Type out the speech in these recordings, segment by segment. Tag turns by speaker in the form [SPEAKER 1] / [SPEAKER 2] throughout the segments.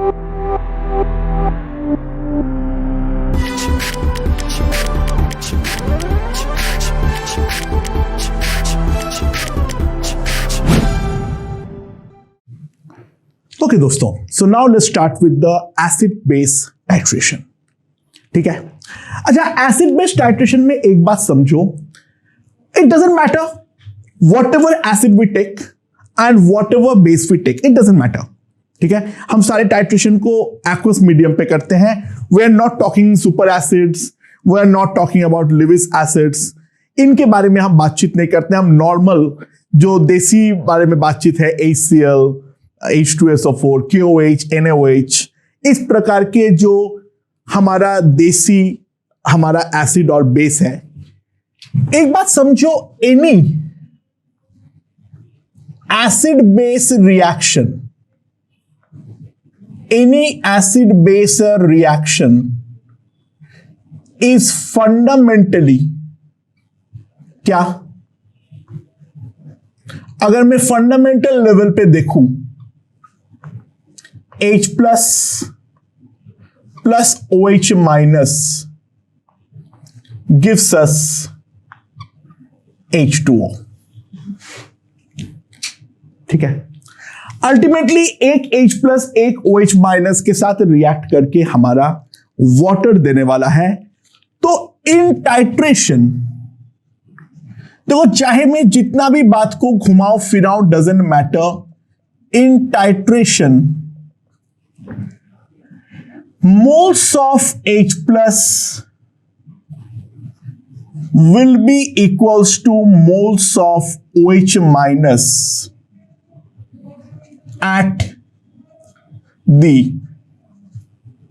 [SPEAKER 1] Okay दोस्तों, so now let's start with the acid base titration. ठीक है, अच्छा, एसिड बेस टाइट्रेशन में एक बात समझो, it doesn't matter whatever acid we take and whatever base we take, it doesn't matter. ठीक है, हम सारे टाइट्रेशन को एक्वस मीडियम पे करते हैं। We are not talking super acids, we are not talking about Lewis acids, इनके बारे में हम बातचीत नहीं करते। हम नॉर्मल जो देसी बारे में बातचीत है, HCl, H2SO4, KOH, NaOH, इस प्रकार के जो हमारा देसी हमारा एसिड और बेस है। एक बात समझो, any acid base reaction, any acid base reaction is fundamentally क्या, अगर मैं फंडामेंटल लेवल पे देखूं, H plus plus OH minus gives us H2O। ठीक है, अल्टीमेटली एक H प्लस एक OH माइनस के साथ रिएक्ट करके हमारा वाटर देने वाला है। तो इन टाइट्रेशन देखो, चाहे मैं जितना भी बात को घुमाऊं फिराऊं, doesn't matter, in titration moles of H plus will be equals to moles of OH minus at the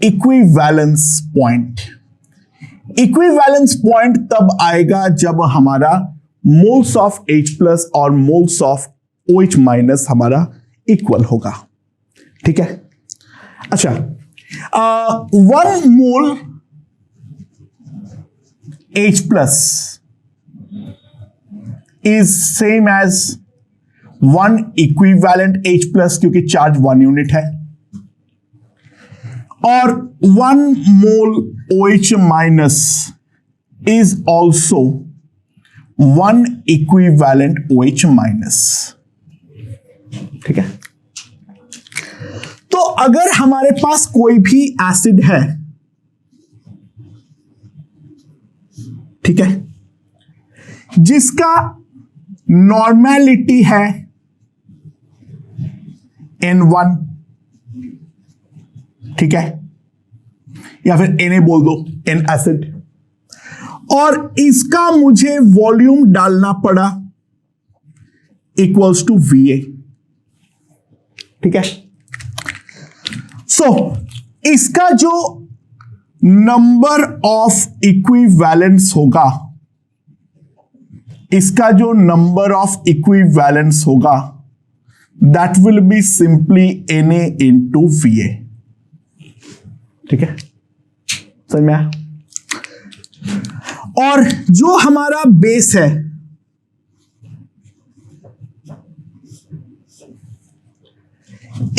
[SPEAKER 1] equivalence point। equivalence point तब आएगा जब हमारा moles of H plus और moles of OH minus हमारा इक्वल होगा। ठीक है, अच्छा, 1 mole H plus is same as 1 equivalent H plus, क्योंकि चार्ज 1 यूनिट है, और 1 mole OH minus is also 1 equivalent OH minus। ठीक है, तो अगर हमारे पास कोई भी एसिड है, ठीक है, जिसका नॉर्मेलिटी है N1, ठीक है, या फिर Na बोल दो, N एसिड, और इसका मुझे वॉल्यूम डालना पड़ा इक्वल्स टू Va। ठीक है, सो इसका जो नंबर ऑफ इक्विवेलेंस होगा, इसका जो नंबर ऑफ इक्विवेलेंस होगा, that will be simply Na into Va। ठीक है, समझ में आया? और जो हमारा बेस है,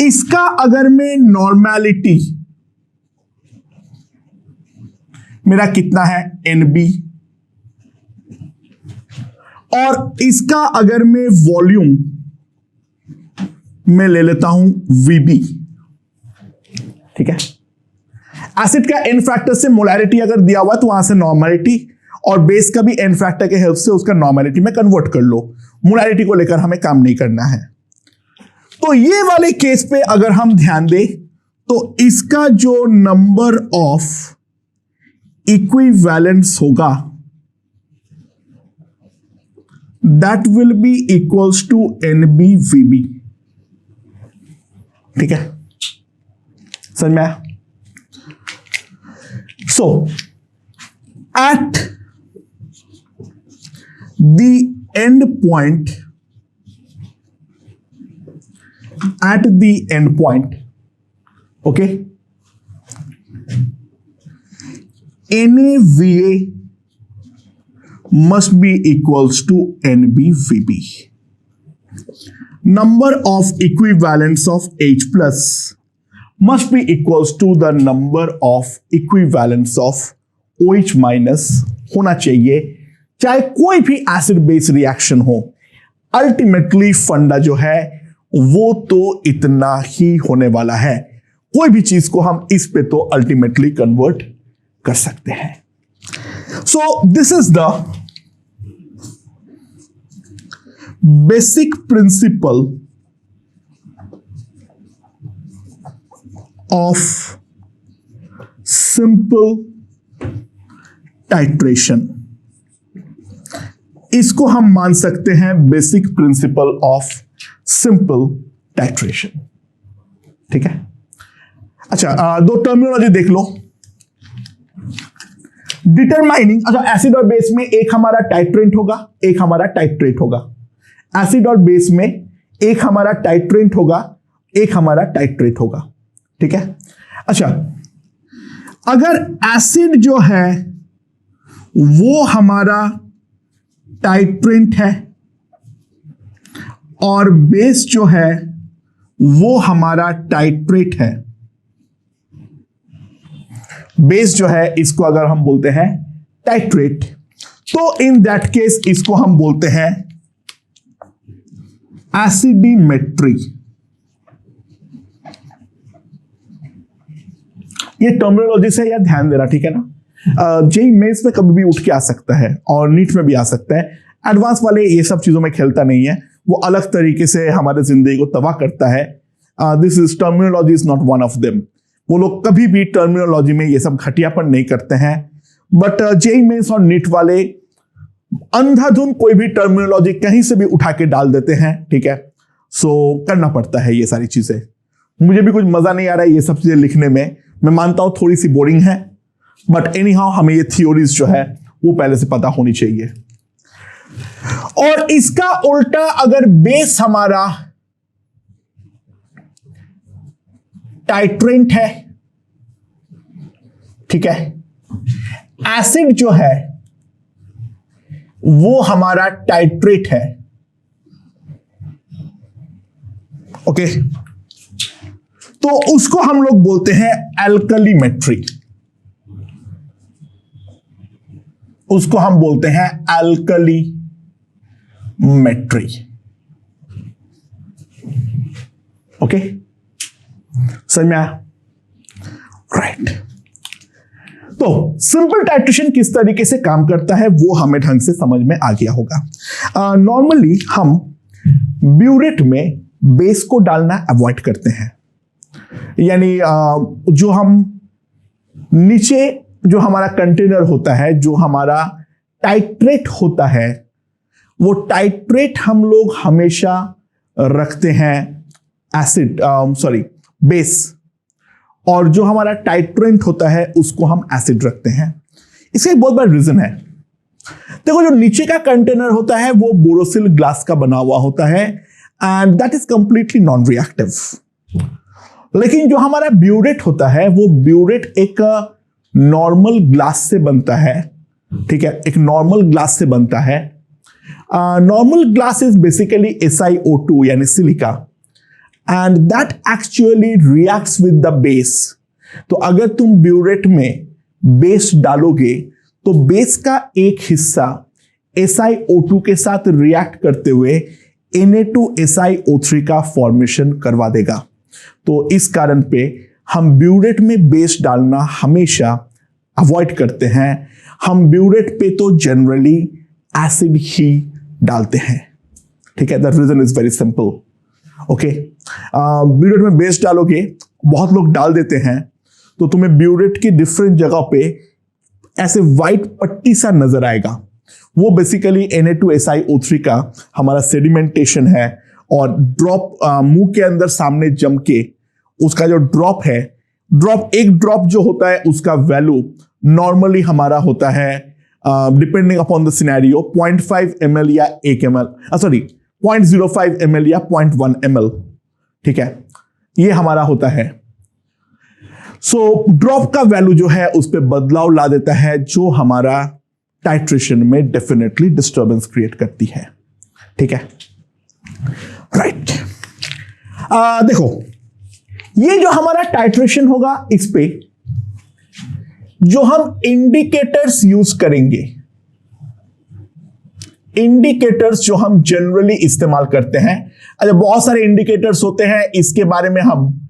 [SPEAKER 1] इसका अगर मैं नॉर्मेलिटी, मेरा कितना है Nb, और इसका अगर मैं वॉल्यूम में ले लेता हूं Vb। ठीक है, एसिड का n फैक्टर से मोलैरिटी अगर दिया हुआ तो वहां से नॉर्मेलिटी, और बेस का भी n फैक्टर के हेल्प से उसका नॉर्मेलिटी में कन्वर्ट कर लो। मोलैरिटी को लेकर हमें काम नहीं करना है। तो ये वाले केस पे अगर हम ध्यान दें तो इसका जो नंबर ऑफ इक्विवेलेंस होगा, that will be equals to NbVb। ठीक है, समझ में आया? So at the end point, at the end point, okay, NaVa must be equals to NbVb। number of equivalents of H plus must be equals to the number of equivalents of OH minus होना चाहिए, चाहे कोई भी acid base reaction हो। Ultimately फंडा जो है वो तो इतना ही होने वाला है। कोई भी चीज को हम इस पे तो अल्टीमेटली कन्वर्ट कर सकते हैं। So this is the basic principle of simple titration. इसको हम मान सकते हैं basic principle of simple titration. ठीक है, अच्छा दो टर्मिनोलॉजी देख लो। डिटरमाइनिंग, अच्छा एसिड और बेस में एक हमारा टाइट्रेंट होगा, एक हमारा टाइट्रेट होगा। एसिड और बेस में एक हमारा टाइट्रेंट होगा, एक हमारा टाइट्रेट होगा। ठीक है, अच्छा अगर एसिड जो है वो हमारा टाइट्रेंट है और बेस जो है वो हमारा टाइट्रेट है, बेस जो है इसको अगर हम बोलते हैं टाइट्रेट, तो इन दैट केस इसको हम बोलते हैं एसिडिमेट्री। ये टर्मिनोलॉजी से यार ध्यान देना, ठीक है ना। जेई मेंस में कभी भी उठ के आ सकता है और नीट में भी आ सकता है। एडवांस वाले ये सब चीजों में खेलता नहीं है, वो अलग तरीके से हमारे जिंदगी को तबाह करता है। This is terminology is not one of them. वो लोग कभी भी टर्मिनोलॉजी में ये सब घटियापन नहीं करते हैं। बट जेई मेंस और नीट वाले अंधाधुन कोई भी टर्मिनोलॉजी कहीं से भी उठा के डाल देते हैं। ठीक है, सो करना पड़ता है ये सारी चीजें। मुझे भी कुछ मजा नहीं आ रहा है ये सब चीजें लिखने में। मैं मानता हूं थोड़ी सी बोरिंग है, बट एनी हाउ हमें ये थियोरीज जो है वो पहले से पता होनी चाहिए। और इसका उल्टा अगर बेस हमारा टाइट्रेंट है, ठीक है, एसिड जो है वो हमारा टाइट्रेट है। ओके, तो उसको हम लोग बोलते हैं एल्कलीमेट्री। उसको हम बोलते हैं एल्कलीमेट्री। ओके, समझ में आया? राइट। तो सिंपल टाइट्रेशन किस तरीके से काम करता है वो हमें ढंग से समझ में आ गया होगा। नॉर्मली हम ब्यूरेट में बेस को डालना अवॉइड करते हैं, यानी जो हम नीचे जो हमारा कंटेनर होता है, जो हमारा टाइट्रेट होता है, वो टाइट्रेट हम लोग हमेशा रखते हैं एसिड बेस, और जो हमारा टाइट्रेंट होता है उसको हम एसिड रखते हैं। इसका एक बहुत बड़ा रीजन है। देखो, जो नीचे का कंटेनर होता है वो बोरोसिल ग्लास का बना हुआ होता है and that is completely non reactive. लेकिन जो हमारा ब्यूरेट होता है वो ब्यूरेट एक नॉर्मल ग्लास से बनता है। ठीक है, एक नॉर्मल ग्लास से बनता है। Normal glass is basically SiO2 यानी silica, and that actually reacts with the base. तो अगर तुम ब्यूरेट में बेस डालोगे तो बेस का एक हिस्सा SiO2 के साथ रिएक्ट करते हुए Na2SiO3 का फॉर्मेशन करवा देगा। तो इस कारण पे हम ब्यूरेट में बेस डालना हमेशा अवॉइड करते हैं। हम ब्यूरेट पे तो जनरली एसिड ही डालते हैं। ठीक है, the reason is very simple. Okay, burette में बेस डालोगे, बहुत लोग डाल देते हैं, तो तुम्हें ब्यूरेट की डिफरेंट जगह पे ऐसे व्हाइट पट्टी सा नजर आएगा। वो बेसिकली Na2SiO3 का हमारा सेडिमेंटेशन है, और ड्रॉप मुंह के अंदर सामने जम के उसका जो ड्रॉप है, एक ड्रॉप जो होता है उसका वैल्यू नॉर्मली हमारा होता है depending upon the scenario 0.5 ml या 1 ml, 0.05 ml या 0.1 ml। ठीक है, ये हमारा होता है। सो ड्रॉप का वैल्यू जो है उस पर बदलाव ला देता है, जो हमारा टाइट्रेशन में डेफिनेटली डिस्टर्बेंस क्रिएट करती है। ठीक है, राइट। देखो, ये जो हमारा टाइट्रेशन होगा, इस पे जो हम इंडिकेटर्स यूज करेंगे, इंडिकेटर्स जो हम जनरली इस्तेमाल करते हैं, अच्छा बहुत सारे इंडिकेटर्स होते हैं, इसके बारे में हम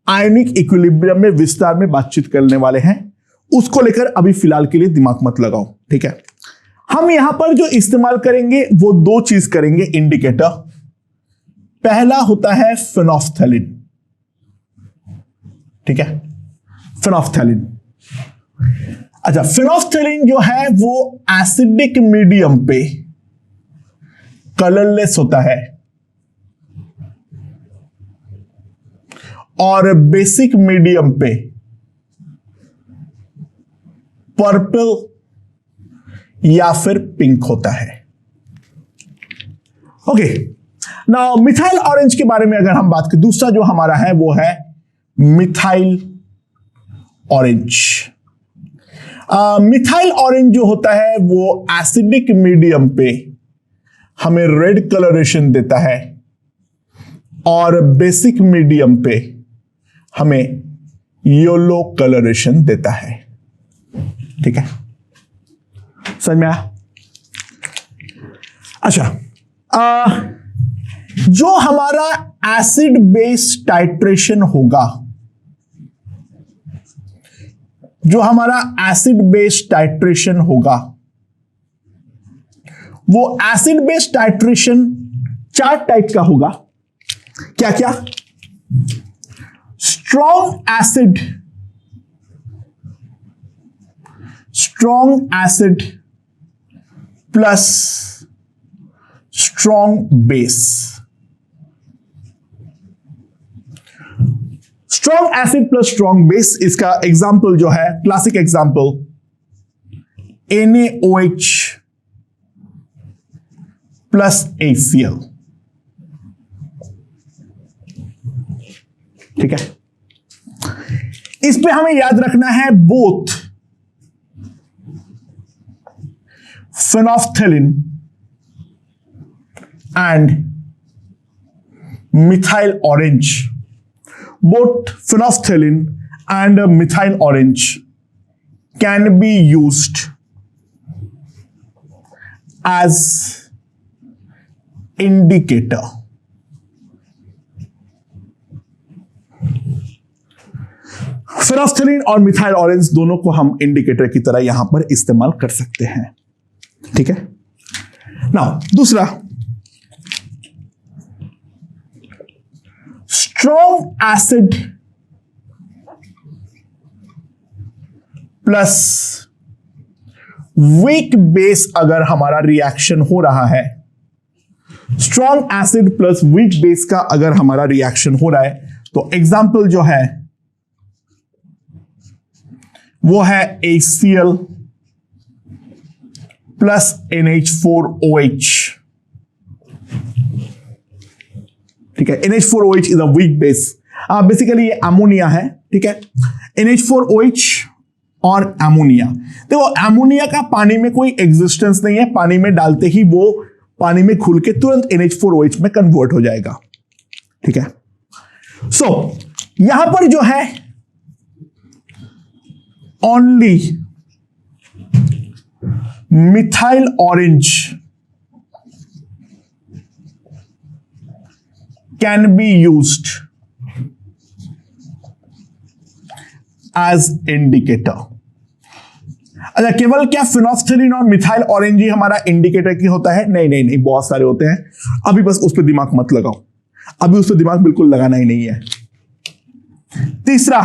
[SPEAKER 1] आयनिक इक्विलिब्रियम में विस्तार में बातचीत करने वाले हैं, उसको लेकर अभी फिलहाल के लिए दिमाग मत लगाओ, ठीक है। हम यहां पर जो इस्तेमाल करेंगे वो दो चीज करेंगे इंडिकेटर। पहला होता है फेनोल्फथैलीन, ठीक है, फेनोल्फथैलीन। अच्छा, फेनोल्फथैलीन जो है वो एसिडिक मीडियम पे कलरलेस होता है और बेसिक मीडियम पे पर्पल या फिर पिंक होता है। ओके, नाउ मिथाइल ऑरेंज के बारे में अगर हम बात करें, दूसरा जो हमारा है वो है मिथाइल ऑरेंज। मिथाइल ऑरेंज जो होता है वो एसिडिक मीडियम पे हमें रेड कलरेशन देता है और बेसिक मीडियम पे हमें येलो कलरेशन देता है, ठीक है, समझ में आया? अच्छा, जो हमारा एसिड बेस टाइट्रेशन होगा, जो हमारा एसिड बेस टाइट्रेशन होगा, वो एसिड बेस टाइट्रेशन 4 टाइप का होगा। क्या क्या? Strong acid plus strong base. Strong acid plus strong base, इसका एग्जाम्पल जो है, classic example NaOH plus ACl, ठीक है। इस पे हमें याद रखना है both phenolphthalein and methyl orange, both phenolphthalein and methyl orange can be used as indicator. phenolphthalein और मिथाइल ऑरेंज दोनों को हम इंडिकेटर की तरह यहां पर इस्तेमाल कर सकते हैं, ठीक है। नाउ दूसरा, strong acid plus weak base अगर हमारा रिएक्शन हो रहा है, strong acid plus weak base का अगर हमारा रिएक्शन हो रहा है, तो एग्जाम्पल जो है वो है ACl प्लस NH4OH, ठीक है। NH4OH is a weak base, basically ये अमोनिया है, ठीक है। NH4OH और अमोनिया, देखो अमोनिया का पानी में कोई एग्जिस्टेंस नहीं है, पानी में डालते ही वो पानी में घुल के तुरंत NH4OH में कन्वर्ट हो जाएगा, ठीक है। सो यहां पर जो है only methyl orange can be used as indicator. अच्छा, केवल क्या फेनोल्फथैलीन और मिथाइल ऑरेंज ही हमारा इंडिकेटर की होता है? नहीं नहीं नहीं, बहुत सारे होते हैं, अभी बस उस पर दिमाग मत लगाओ, अभी उस पर दिमाग बिल्कुल लगाना ही नहीं है। तीसरा,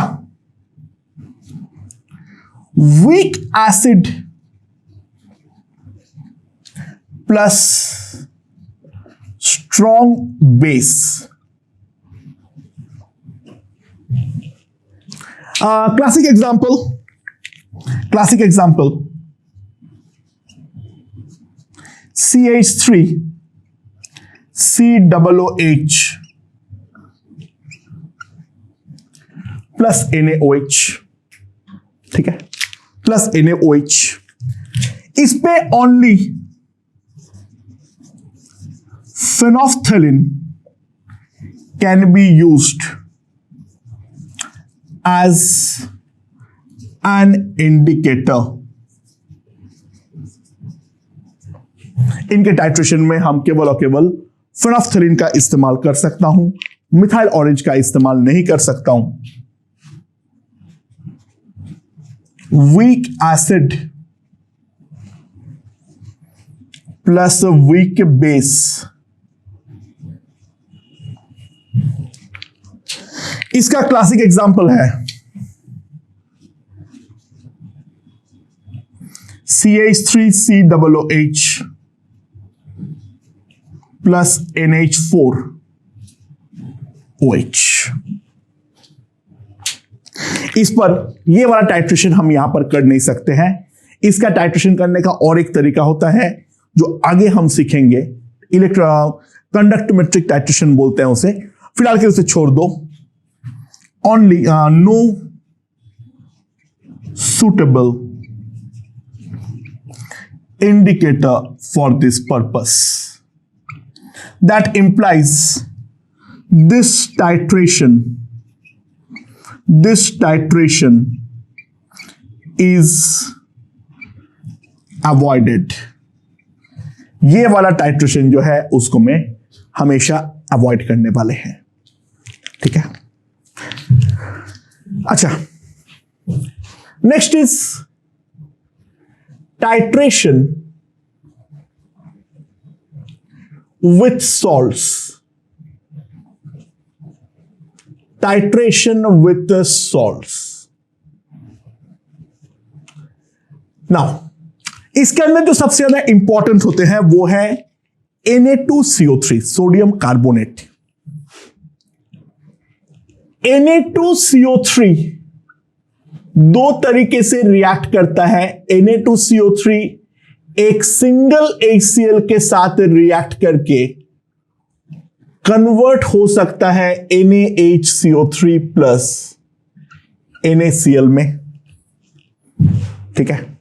[SPEAKER 1] week acid plus strong base. Classic example CH3 COOH plus NaOH, ठीक है, प्लस NaOH। इस पे only phenolphthalein can be used as an indicator. इनके टाइट्रेशन में हम केवल और केवल फेनोल्फथलीन का इस्तेमाल कर सकता हूं, मिथाइल ऑरेंज का इस्तेमाल नहीं कर सकता हूं. Week acid plus weak base, इसका क्लासिक एग्जांपल है CH3COOH प्लस NH4OH. इस पर ये वाला टाइट्रेशन हम यहां पर कर नहीं सकते हैं. इसका टाइट्रेशन करने का और एक तरीका होता है जो आगे हम सीखेंगे, कंडक्टोमेट्रिक टाइट्रेशन बोलते हैं उसे. फिलहाल के उसे छोड़ दो. Only no suitable indicator for this purpose. That implies this titration is avoided. ये वाला टाइट्रेशन जो है उसको मैं हमेशा अवॉइड करने वाले हैं. ठीक है. अच्छा, next is titration with salts. Titration with salts. Now इसके अंदर जो सबसे ज्यादा इंपॉर्टेंट होते हैं वो है Na2CO3, सोडियम कार्बोनेट. Na2CO3 दो तरीके से रिएक्ट करता है. Na2CO3 एक सिंगल HCl के साथ रिएक्ट करके कन्वर्ट हो सकता है NaHCO3 प्लस NaCl में. ठीक है,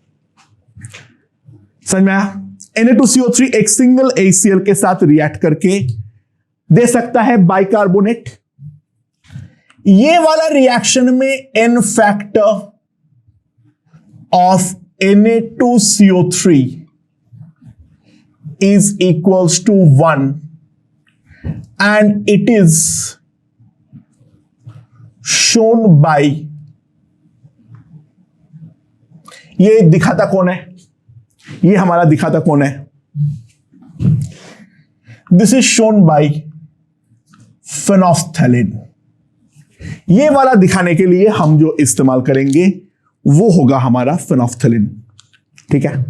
[SPEAKER 1] समझ में आया? Na2CO3 एक सिंगल HCl के साथ रिएक्ट करके दे सकता है बाइकार्बोनेट. ये वाला रिएक्शन में n factor of Na2CO3 is equals to 1 and it is shown by, ये दिखाता कौन है? ये हमारा दिखाता कौन है? This is shown by phenolphthalein. ये वाला दिखाने के लिए हम जो इस्तेमाल करेंगे वो होगा हमारा फेनोल्फथलीन. ठीक है.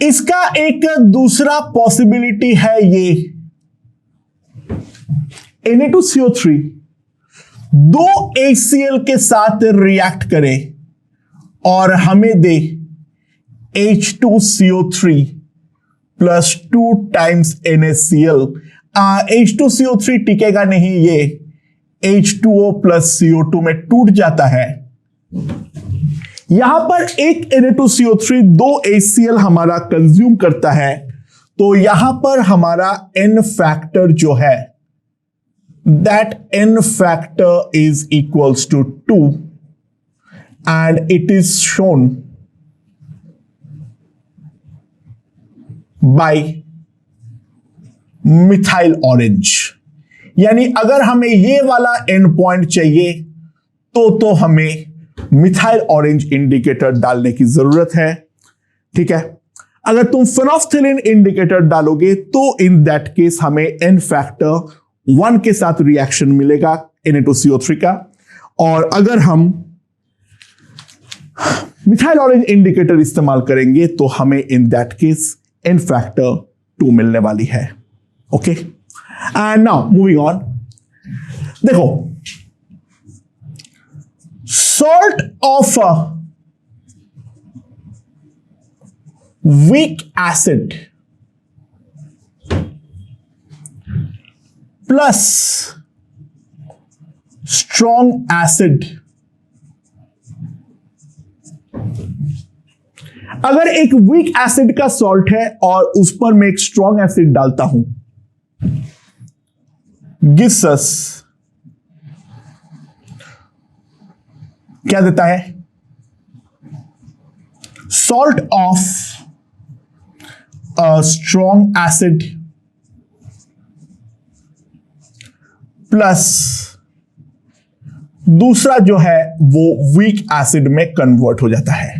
[SPEAKER 1] इसका एक दूसरा पॉसिबिलिटी है, ये Na2CO3 दो HCl के साथ रिएक्ट करे और हमें दे H2CO3 plus 2 times NaCl. H2CO3 टिकेगा नहीं, ये H2O प्लस CO2 में टूट जाता है. यहां पर एक Na2CO3 दो HCl हमारा कंज्यूम करता है, तो यहां पर हमारा n फैक्टर जो है, that n factor is equals to 2 and it is shown by methyl orange. यानी अगर हमें ये वाला एंड पॉइंट चाहिए तो हमें मिथाइल ऑरेंज इंडिकेटर डालने की जरूरत है. ठीक है. अगर तुम फेनोल्फथलीन इंडिकेटर डालोगे तो इन दैट केस हमें एन फैक्टर 1 के साथ रिएक्शन मिलेगा Na2CO3 का, और अगर हम मिथाइल ऑरेंज इंडिकेटर इस्तेमाल करेंगे तो हमें in that case N factor 2 मिलने वाली है. Okay. And now moving on. देखो, salt of weak acid plus strong acid, अगर एक वीक एसिड का सॉल्ट है और उस पर मैं एक स्ट्रॉन्ग एसिड डालता हूं, gives us क्या देता है? Salt of a strong acid plus दूसरा जो है वो वीक एसिड में कन्वर्ट हो जाता है।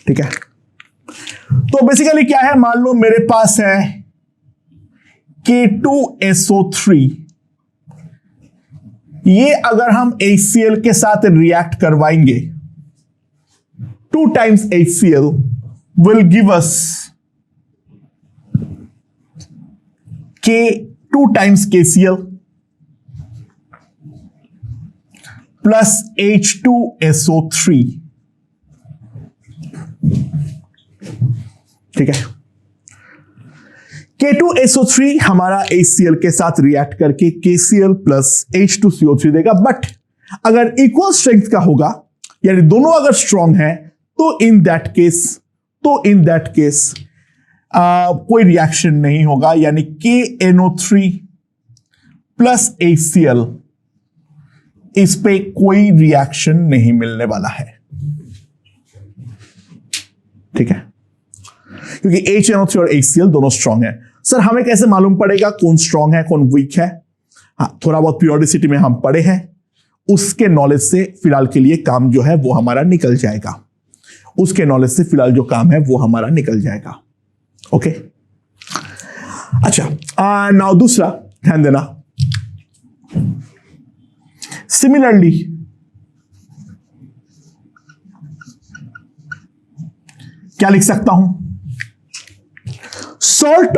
[SPEAKER 1] ठीक है, तो बेसिकली क्या है, मान लो मेरे पास है K2SO3, ये अगर हम HCl के साथ रिएक्ट करवाएंगे, 2 times HCl will give us K2 times KCl plus H2SO3। ठीक है, K2SO3 हमारा HCl के साथ रिएक्ट करके KCl प्लस H2CO3 देगा। बट अगर इक्वल स्ट्रेंथ का होगा, यानी दोनों अगर स्ट्रॉन्ग है, तो इन दैट केस कोई रिएक्शन नहीं होगा, यानी KNO3 प्लस HCl, इस पे कोई रिएक्शन नहीं मिलने वाला है। ठीक है, क्योंकि HNO3 और HCl दोनों स्ट्रॉन्ग है। सर हमें कैसे मालूम पड़ेगा कौन स्ट्रॉन्ग है कौन वीक है? हाँ, थोड़ा बहुत पीरियोडिसिटी में हम पढ़े हैं, उसके नॉलेज से फिलहाल के लिए काम जो है वो हमारा निकल जाएगा। उसके नॉलेज से फिलहाल जो काम है वो हमारा निकल जाएगा। ओके, अच्छा, नाउ दूसरा ध्यान देना। सिमिलरली क्या लिख सकता हूं? Salt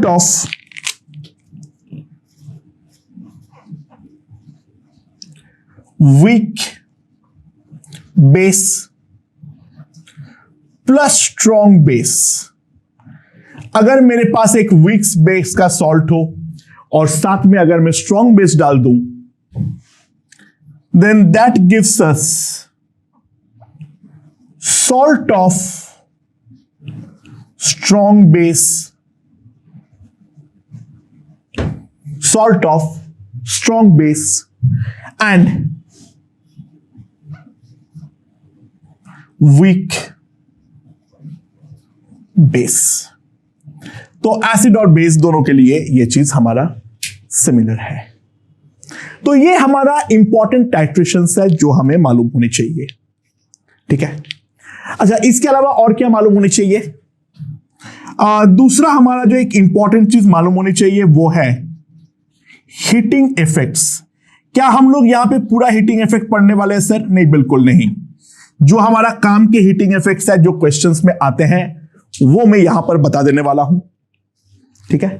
[SPEAKER 1] of weak base plus strong base. अगर मेरे पास एक वीक बेस का सॉल्ट हो और साथ में अगर मैं स्ट्रॉन्ग बेस डाल दूं, then that gives us salt of strong base and weak base। तो एसिड और बेस दोनों के लिए यह चीज हमारा सिमिलर है। तो ये हमारा इंपॉर्टेंट टाइट्रेशंस है जो हमें मालूम होने चाहिए। ठीक है, अच्छा, इसके अलावा और क्या मालूम होनी चाहिए? दूसरा हमारा जो एक इंपॉर्टेंट चीज मालूम होनी चाहिए वो है हीटिंग इफेक्ट्स। क्या हम लोग यहां पे पूरा हीटिंग इफेक्ट पढ़ने वाले हैं सर? नहीं, बिल्कुल नहीं। जो हमारा काम के हीटिंग इफेक्ट्स है जो क्वेश्चंस में आते हैं वो मैं यहां पर बता देने वाला हूं। ठीक है,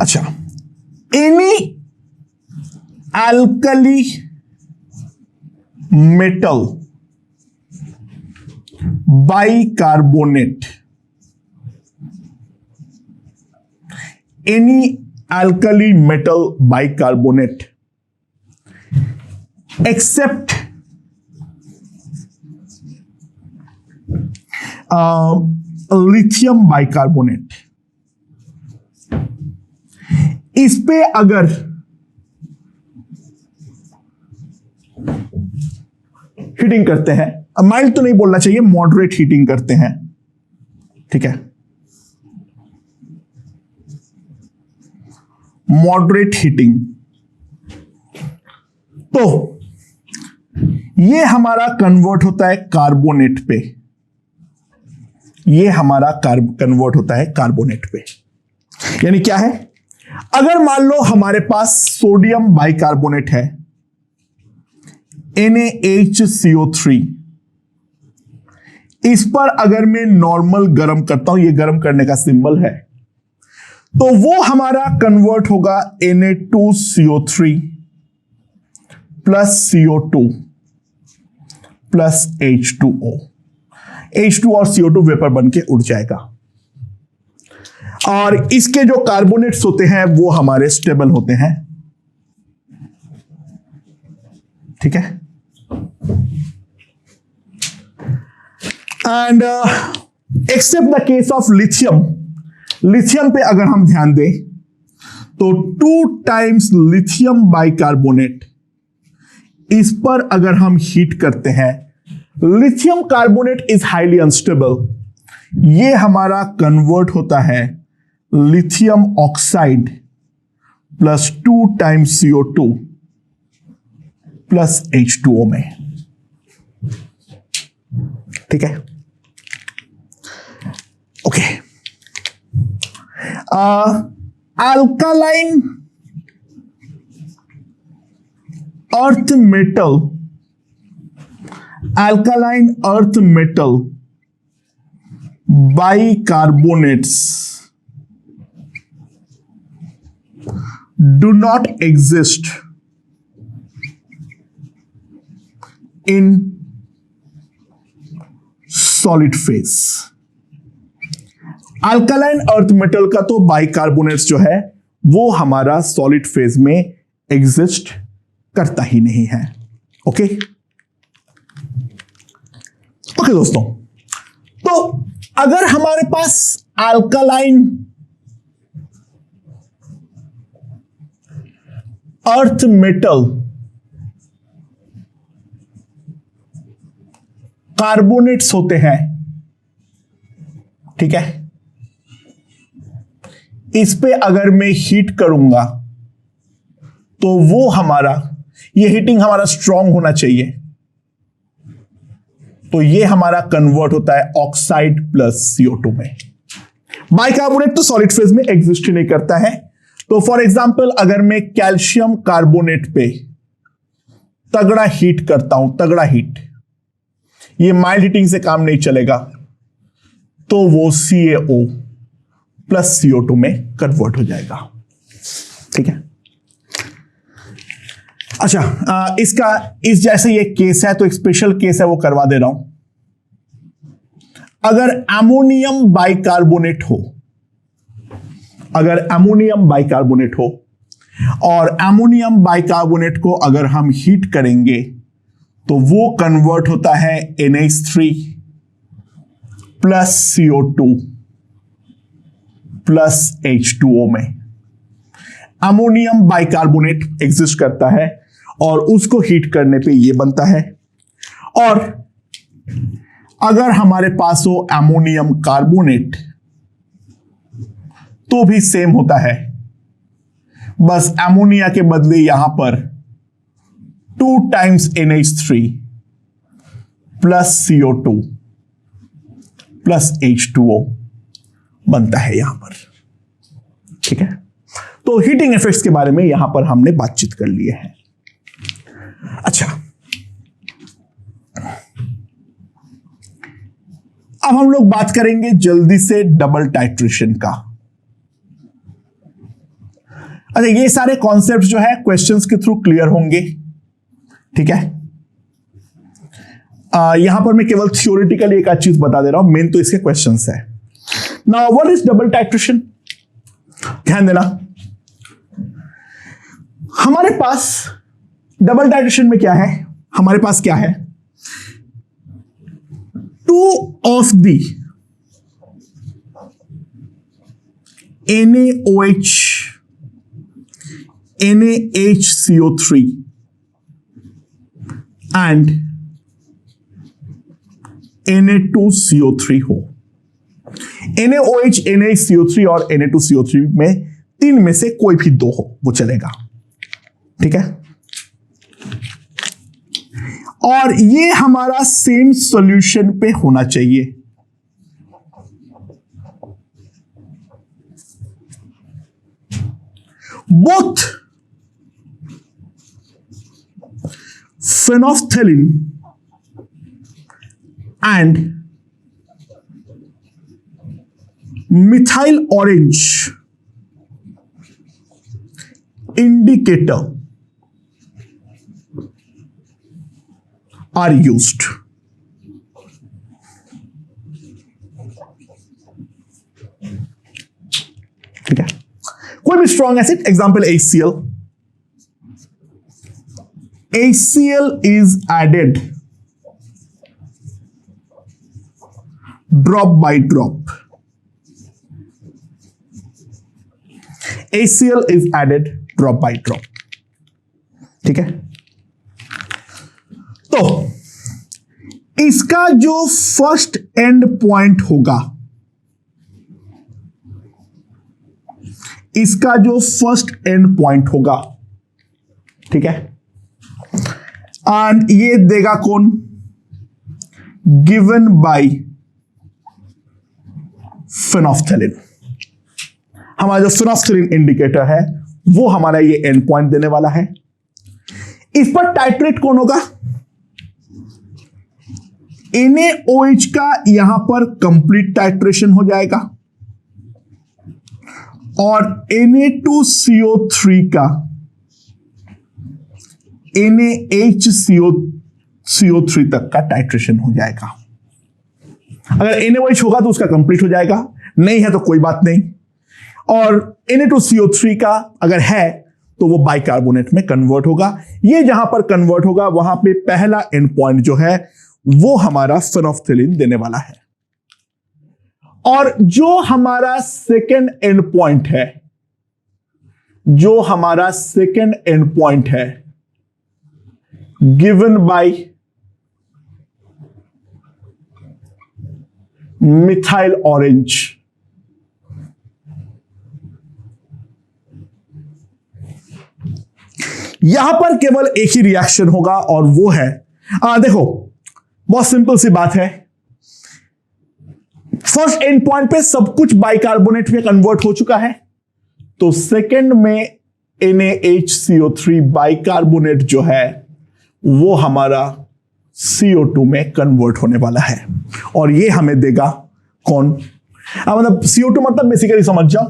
[SPEAKER 1] अच्छा, any alkali metal bicarbonate, any alkali metal bicarbonate except lithium bicarbonate, इस पे अगर हीटिंग करते हैं, माइल्ड तो नहीं बोलना चाहिए, मॉडरेट हीटिंग करते हैं। ठीक है, मॉडरेट हीटिंग, तो ये हमारा कन्वर्ट होता है कार्बोनेट पे। ये हमारा कन्वर्ट होता है कार्बोनेट पे। यानी क्या है, अगर मान लो हमारे पास सोडियम बाइकार्बोनेट है NaHCO3, इस पर अगर मैं नॉर्मल गर्म करता हूं, ये गर्म करने का सिंबल है, तो वो हमारा कन्वर्ट होगा Na2CO3 plus CO2 plus H2O। H2 और CO2 वेपर बन के उड़ जाएगा। और इसके जो कार्बोनेट्स होते हैं वो हमारे स्टेबल होते हैं। ठीक है, and except the case of lithium. Lithium पे अगर हम ध्यान दें तो 2 टाइम्स लिथियम बाइकार्बोनेट, इस पर अगर हम हीट करते हैं, lithium carbonate is highly unstable, ये हमारा कन्वर्ट होता है lithium oxide plus 2 times CO2 plus H2O में। ठीक है, okay. Alkaline earth metal, alkaline earth metal bicarbonates do not exist in solid phase। Alkaline earth metal का तो बाइकार्बोनेट्स जो है वो हमारा सॉलिड फेज में एग्जिस्ट करता ही नहीं है। ओके ओके दोस्तों, तो अगर हमारे पास अल्कालाइन अर्थ मेटल कार्बोनेट्स होते हैं, ठीक है, इस पे अगर मैं हीट करूंगा तो वो हमारा, ये हीटिंग हमारा स्ट्रांग होना चाहिए, तो ये हमारा कन्वर्ट होता है ऑक्साइड प्लस CO2 में। बाइकार्बोनेट तो सॉलिड फेज में एग्जिस्ट ही नहीं करता है। तो फॉर एग्जांपल अगर मैं कैल्शियम कार्बोनेट पे तगड़ा हीट करता हूं, तगड़ा हीट, ये माइल्ड हीटिंग से काम नहीं चलेगा, तो वो CaO प्लस CO2 में कन्वर्ट हो जाएगा। ठीक है, अच्छा, इसका इस जैसे ये केस है तो एक स्पेशल केस है, वो करवा दे रहा हूं। अगर अमोनियम बाइकार्बोनेट हो, अगर अमोनियम बाइकार्बोनेट हो और अमोनियम बाइकार्बोनेट को अगर हम हीट करेंगे तो वो कन्वर्ट होता है NH3 plus CO2 plus H2O में। अमोनियम बाइकार्बोनेट एग्जिस्ट करता है और उसको हीट करने पे ये बनता है। और अगर हमारे पास हो अमोनियम कार्बोनेट तो भी सेम होता है, बस अमोनिया के बदले यहां पर 2 times NH3 plus CO2 plus H2O बनता है यहां पर। ठीक है, तो हीटिंग इफेक्ट्स के बारे में यहां पर हमने बातचीत कर लिए हैं। अच्छा, अब हम लोग बात करेंगे जल्दी से डबल टाइट्रेशन का। अच्छा, ये सारे कॉन्सेप्ट जो है क्वेश्चंस के थ्रू क्लियर होंगे। ठीक है, यहां पर मैं केवल थियोरेटिकली एक चीज बता दे रहा हूं, मेन तो इसके क्वेश्चंस है। Now what is double titration? ध्यान देना, हमारे पास डबल टाइट्रेशन में क्या है, हमारे पास क्या है, 2 of the NaOH NaHCO3 and Na2CO3 हो। NaOH NaHCO3 और Na2CO3 में 3 में से कोई भी 2 हो, वो चलेगा। ठीक है, और ये हमारा सेम सॉल्यूशन पे होना चाहिए। Both phenolphthalein and methyl orange indicator are used। ठीक है, कोई भी strong acid, example HCl, HCl is added drop by drop। HCl is added drop by drop. ठीक है, तो इसका जो फर्स्ट एंड पॉइंट होगा, इसका जो फर्स्ट एंड पॉइंट होगा, ठीक है, एंड ये देगा कौन, गिवन बाय फेनोल्फथालीन। हमारा जो फेनोल्फथालीन इंडिकेटर है वो हमारा ये एंड पॉइंट देने वाला है। इस पर टाइट्रेट कौन होगा, NaOH का यहां पर कंप्लीट टाइट्रेशन हो जाएगा और Na2CO3 का NaHCO3 तक का टाइट्रेशन हो जाएगा। अगर NaOH होगा तो उसका कंप्लीट हो जाएगा, नहीं है तो कोई बात नहीं। और Na2CO3 का अगर है तो वो बाइकार्बोनेट में कन्वर्ट होगा। ये जहां पर कन्वर्ट होगा वहां पे पहला एंड पॉइंट जो है वो हमारा फेनोल्फथालीन देने वाला है। और जो हमारा सेकेंड एंड पॉइंट है, जो हमारा सेकेंड एंड पॉइंट है गिवन बाय मिथाइल ऑरेंज, यहां पर केवल एक ही रिएक्शन होगा और वो है, देखो बहुत सिंपल सी बात है, फर्स्ट एंड पॉइंट पे सब कुछ बाइकार्बोनेट में कन्वर्ट हो चुका है, तो सेकंड में NaHCO3 बाइकार्बोनेट जो है वो हमारा CO2 में कन्वर्ट होने वाला है और ये हमें देगा कौन, मतलब CO2 मतलब बेसिकली समझ जाओ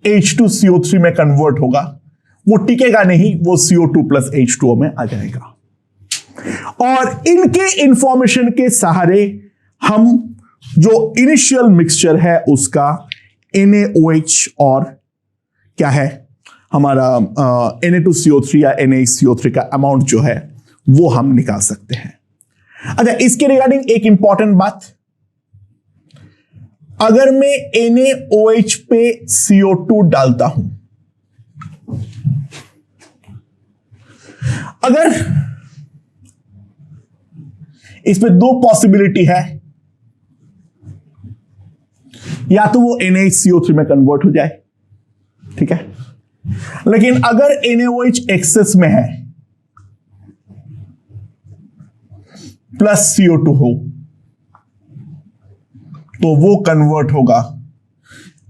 [SPEAKER 1] H2CO3 में कन्वर्ट होगा, वो टिकेगा नहीं, वो CO2 प्लस H2O में आ जाएगा। और इनके इंफॉर्मेशन के सहारे हम जो इनिशियल मिक्सचर है उसका NaOH और क्या है हमारा Na2CO3 या NaCO3 का अमाउंट जो है वो हम निकाल सकते हैं। अच्छा, इसके रिगार्डिंग एक इंपॉर्टेंट बात, अगर मैं NaOH पे CO2 डालता हूं, अगर इसमें दो पॉसिबिलिटी है, या तो वो NaCO3 में कन्वर्ट हो जाए, ठीक है, लेकिन अगर NaOH एक्सेस में है प्लस CO2 हो तो वो कन्वर्ट होगा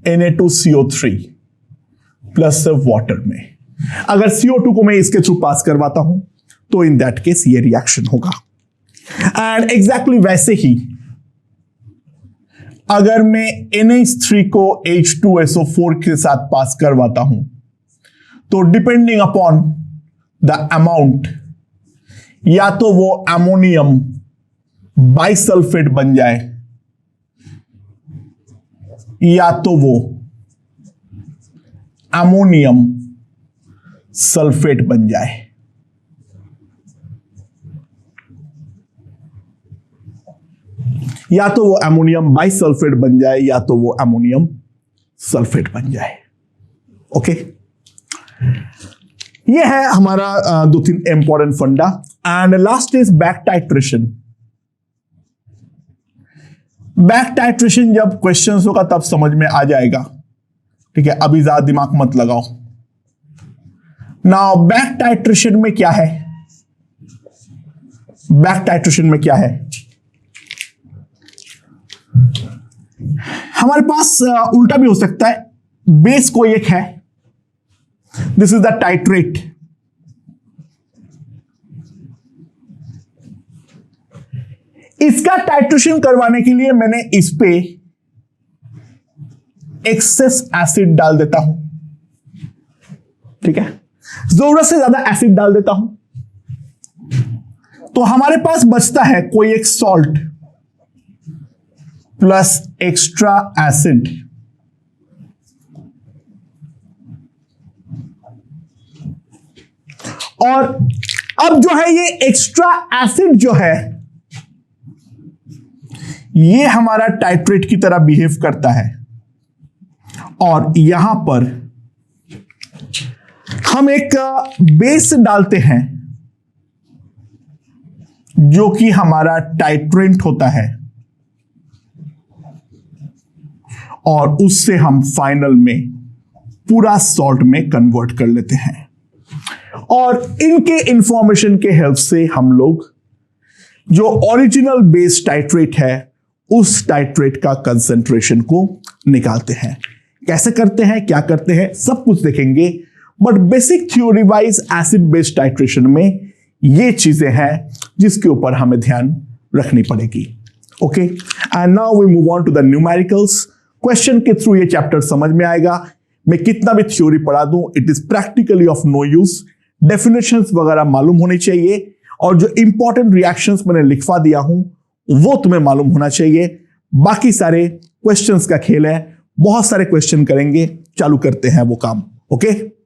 [SPEAKER 1] Na2CO3 प्लस वाटर में। अगर CO2 को मैं इसके थ्रू पास करवाता हूं तो इन दैट केस ये रिएक्शन होगा। एंड एग्जैक्टली वैसे ही अगर मैं NH3 को H2SO4 के साथ पास करवाता हूं तो डिपेंडिंग अपॉन द अमाउंट या तो वो अमोनियम बाइसल्फेट बन जाए या तो वो अमोनियम सल्फेट बन जाए। या तो वो अमोनियम बाइसल्फेट बन जाए या तो वो अमोनियम सल्फेट बन जाए। ओके, ये है हमारा दो तीन इंपॉर्टेंट फंडा। And last is back titration. Back titration जब क्वेश्चंस होगा तब समझ में आ जाएगा, ठीक है, अभी ज्यादा दिमाग मत लगाओ। नाउ बैक टाइट्रेशन में क्या है, बैक टाइट्रेशन में क्या है, हमारे पास उल्टा भी हो सकता है, बेस कोई एक है, दिस इज द टाइट्रेट, इसका टाइट्रेशन करवाने के लिए मैंने इस पे एक्सेस एसिड डाल देता हूं, ठीक है, जरूरत से ज्यादा एसिड डाल देता हूं, तो हमारे पास बचता है कोई एक सॉल्ट प्लस एक्स्ट्रा एसिड। और अब जो है ये एक्स्ट्रा एसिड जो है ये हमारा टाइट्रेट की तरह बिहेव करता है और यहां पर हम एक बेस डालते हैं जो कि हमारा टाइट्रेंट होता है, और उससे हम फाइनल में पूरा सॉल्ट में कन्वर्ट कर लेते हैं। और इनके इंफॉर्मेशन के हेल्प से हम लोग जो ओरिजिनल बेस टाइट्रेट है उस टाइट्रेट का कंसंट्रेशन को निकालते हैं। कैसे करते हैं, क्या करते हैं, सब कुछ देखेंगे, but basic theory wise acid base titration में ये चीजें हैं जिसके ऊपर हमें ध्यान रखनी पड़ेगी। Okay, and now we move on to the numericals. Question के थ्रू ये चैप्टर समझ में आएगा। मैं कितना भी थ्योरी पढ़ा दूं, it is practically of no use. Definitions वगैरह मालूम होनी चाहिए, और जो इंपॉर्टेंट रिएक्शंस मैंने लिखवा दिया हूं वो तुम्हें मालूम होना चाहिए। बाकी सारे क्वेश्चंस का खेल है, बहुत सारे क्वेश्चन करेंगे, चालू करते हैं वो काम। ओके।